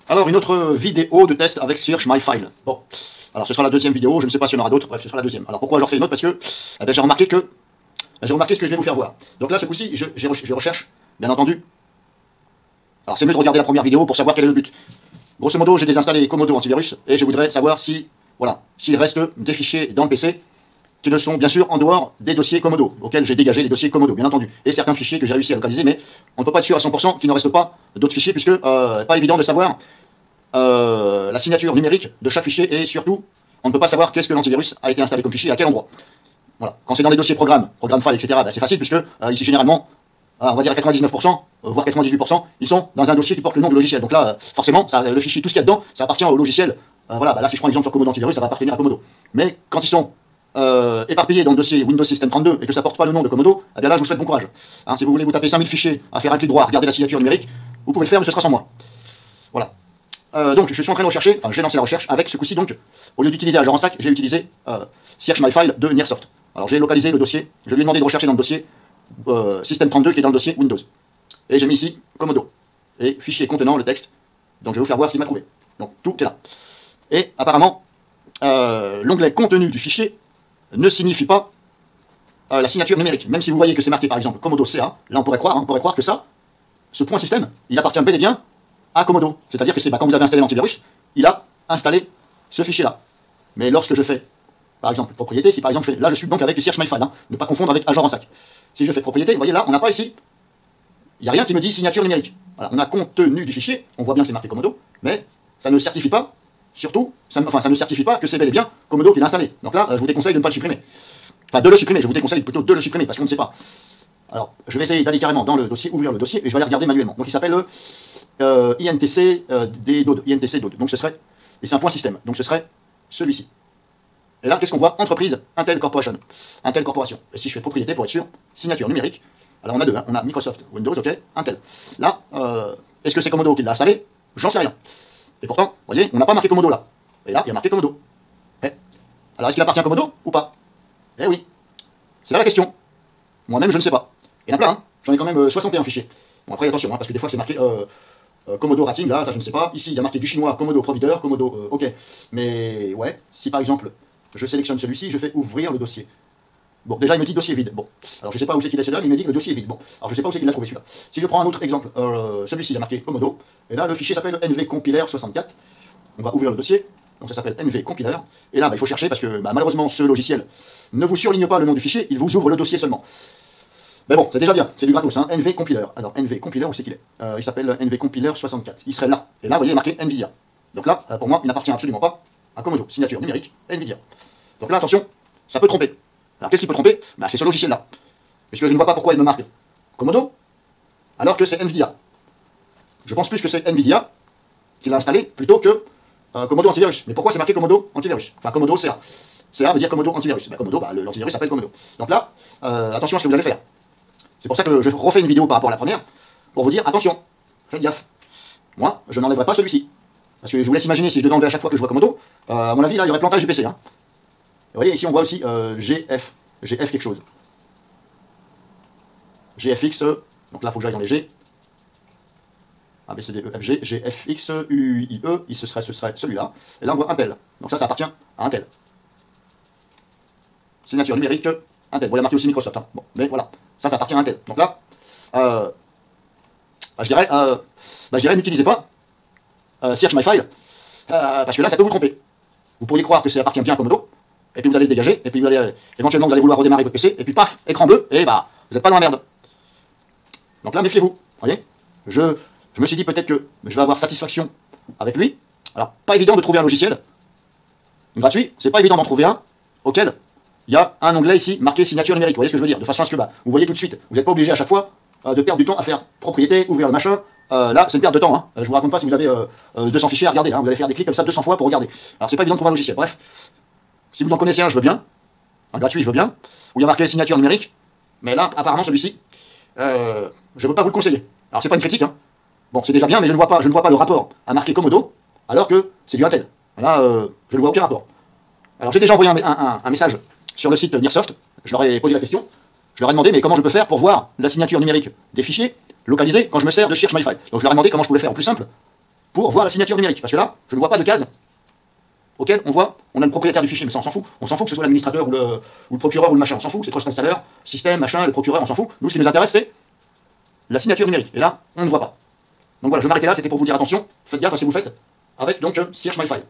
Alors, une autre vidéo de test avec Search My File. Bon, alors ce sera la deuxième vidéo, je ne sais pas s'il y en aura d'autres, bref, ce sera la deuxième. Alors pourquoi je refais une autre? Parce que j'ai remarqué ce que je vais vous faire voir. Donc là, ce coup-ci, je recherche, bien entendu. Alors c'est mieux de regarder la première vidéo pour savoir quel est le but. Grosso modo, j'ai désinstallé Comodo antivirus, et je voudrais savoir si, voilà, s'il reste des fichiers dans le PC qui ne sont bien sûr en dehors des dossiers Comodo, auxquels j'ai dégagé les dossiers Comodo, bien entendu, et certains fichiers que j'ai réussi à localiser, mais on ne peut pas être sûr à 100% qu'il ne reste pas d'autres fichiers, puisque pas évident de savoir la signature numérique de chaque fichier, et surtout, on ne peut pas savoir qu'est-ce que l'antivirus a été installé comme fichier, à quel endroit. Voilà. Quand c'est dans les dossiers programme file, etc., bah, c'est facile, puisque ici, généralement, on va dire à 99%, voire 98%, ils sont dans un dossier qui porte le nom de logiciel. Donc là, forcément, le fichier, tout ce qu'il y a dedans, ça appartient au logiciel. Voilà, bah là, si je prends l'exemple sur Comodo antivirus, ça va appartenir à Comodo. Mais quand ils sont éparpillés dans le dossier Windows System 32 et que ça porte pas le nom de Comodo, eh bien là, je vous souhaite bon courage. Hein, si vous voulez vous taper 5000 fichiers à faire un clic droit, regarder la signature numérique, vous pouvez le faire, mais ce sera sans moi. Voilà. Donc, je suis en train de rechercher, enfin, j'ai lancé la recherche avec ce coup-ci, donc, au lieu d'utiliser Agent en sac, j'ai utilisé Search My File de Nearsoft. Alors, j'ai localisé le dossier, je lui ai demandé de rechercher dans le dossier System 32 qui est dans le dossier Windows. Et j'ai mis ici Comodo. Et fichier contenant le texte. Donc, je vais vous faire voir ce qu'il m'a trouvé. Donc, tout est là. Et apparemment, l'onglet contenu du fichier ne signifie pas la signature numérique. Même si vous voyez que c'est marqué par exemple Comodo CA, là on pourrait croire que ça, ce point système, il appartient bel et bien à Comodo. C'est-à-dire que c'est quand vous avez installé l'antivirus, il a installé ce fichier-là. Mais lorsque je fais, par exemple, propriété, si par exemple là je suis donc avec Search My File, hein, ne pas confondre avec Agent en sac. Si je fais propriété, vous voyez là, on n'a pas ici, il n'y a rien qui me dit signature numérique. Voilà, on a contenu du fichier, on voit bien que c'est marqué Comodo, mais ça ne certifie pas, surtout, ça ne certifie pas que c'est bel et bien Comodo qui l'a installé. Donc là, je vous déconseille de ne pas le supprimer. Enfin, de le supprimer, je vous déconseille plutôt de le supprimer, parce qu'on ne sait pas. Alors, je vais essayer d'aller carrément dans le dossier, ouvrir le dossier, et je vais aller regarder manuellement. Donc il s'appelle INTC DOD, INTC DOD. Donc ce serait, et c'est un point système, donc ce serait celui-ci. Et là, qu'est-ce qu'on voit? Entreprise Intel Corporation. Intel Corporation. Et si je fais propriété, pour être sûr, signature numérique, alors on a deux, hein, on a Microsoft, Windows, ok, Intel. Là, est-ce que c'est Comodo qui l'a installé? J'en sais rien. Et pourtant, vous voyez, on n'a pas marqué Comodo là. Et là, il y a marqué Comodo. Eh. Alors, est-ce qu'il appartient à Comodo ou pas? Eh oui. C'est là la question. Moi-même, je ne sais pas. Il y en a plein, hein. J'en ai quand même 61 fichiers. Bon, après, attention, hein, parce que des fois, c'est marqué Comodo Rating, là, ça, je ne sais pas. Ici, il y a marqué du chinois, Comodo Provider, Comodo, ok. Mais, ouais, si par exemple, je sélectionne celui-ci, je fais ouvrir le dossier. Bon, déjà, il me dit dossier vide. Bon, alors je ne sais pas où c'est qu'il est celui-là, mais il me dit que le dossier est vide. Bon, alors je ne sais pas où c'est qu'il a trouvé celui-là. Si je prends un autre exemple, celui-ci, il a marqué Comodo, et là, le fichier s'appelle nvcompiler64. On va ouvrir le dossier. Donc ça s'appelle nvcompiler. Et là, il faut chercher parce que malheureusement, ce logiciel ne vous surligne pas le nom du fichier, il vous ouvre le dossier seulement. Mais bon, c'est déjà bien, c'est du gratos, hein, nvcompiler. Alors nvcompiler, où c'est qu'il est, il s'appelle nvcompiler64. Il serait là. Et là, vous voyez, il est marqué NVIDIA. Donc là, pour moi, il n'appartient absolument pas à Comodo. Signature numérique, NVIDIA. Donc là, attention, ça peut tromper. Alors qu'est-ce qui peut tromper? Bah, c'est ce logiciel-là. Puisque je ne vois pas pourquoi il me marque Comodo, alors que c'est NVIDIA. Je pense plus que c'est NVIDIA qui l'a installé plutôt que Comodo antivirus. Mais pourquoi c'est marqué Comodo antivirus? Enfin, Comodo CA. CA veut dire Comodo antivirus. Bah, Comodo, bah, l'antivirus s'appelle Comodo. Donc là, attention à ce que vous allez faire. C'est pour ça que je refais une vidéo par rapport à la première, pour vous dire, attention, faites gaffe. Moi, je n'enlèverai pas celui-ci. Parce que je vous laisse imaginer, si je devais enlever à chaque fois que je vois Comodo, à mon avis, là, il y aurait plantage du PC. Hein. Vous voyez, ici, on voit aussi GF quelque chose. GFX, donc là, il faut que j'aille dans les G. A, B, C, D, E, F, G, G, F, X, U, I, E, ce serait celui-là. Et là, on voit Intel. Donc ça appartient à Intel. Signature numérique, Intel. Bon, il y a marqué aussi Microsoft. Hein. Bon, mais voilà, ça appartient à Intel. Donc là, je dirais, n'utilisez pas Search My File, parce que là, ça peut vous tromper. Vous pourriez croire que ça appartient bien à Comodo, et puis vous allez le dégager, et puis vous allez, éventuellement, vous allez vouloir redémarrer votre PC, et puis paf, écran bleu, et bah, vous n'êtes pas dans la merde. Donc là, méfiez-vous. Voyez, je me suis dit peut-être que je vais avoir satisfaction avec lui. Alors, pas évident de trouver un logiciel gratuit, c'est pas évident d'en trouver un auquel il y a un onglet ici marqué signature numérique. Vous voyez ce que je veux dire? De façon à ce que vous voyez tout de suite, vous n'êtes pas obligé à chaque fois de perdre du temps à faire propriété, ouvrir le machin. Là, c'est une perte de temps. Hein. Je vous raconte pas si vous avez 200 fichiers à regarder. Hein. Vous allez faire des clics comme ça 200 fois pour regarder. Alors, c'est pas évident de trouver un logiciel. Bref, si vous en connaissez un, je veux bien. Un gratuit, je veux bien. Où il y a marqué signature numérique. Mais là, apparemment, celui-ci, je ne veux pas vous le conseiller. Alors, c'est pas une critique, hein. Bon, c'est déjà bien, mais je ne vois pas le rapport à marquer Comodo, alors que c'est du Intel. Là, je ne vois aucun rapport. Alors, j'ai déjà envoyé un message sur le site Nearsoft, je leur ai posé la question, je leur ai demandé, mais comment je peux faire pour voir la signature numérique des fichiers localisés quand je me sers de Search My File. Donc, je leur ai demandé comment je pouvais faire. En plus simple, pour voir la signature numérique. Parce que là, je ne vois pas de case auquel on voit, on a le propriétaire du fichier, mais ça on s'en fout. On s'en fout que ce soit l'administrateur ou le procureur ou le machin, on s'en fout, c'est Trust Installer, système, machin, le procureur, on s'en fout. Nous, ce qui nous intéresse, c'est la signature numérique. Et là, on ne voit pas. Donc voilà, je vais m'arrêter là, c'était pour vous dire attention, faites gaffe à ce que vous faites avec donc Search My File.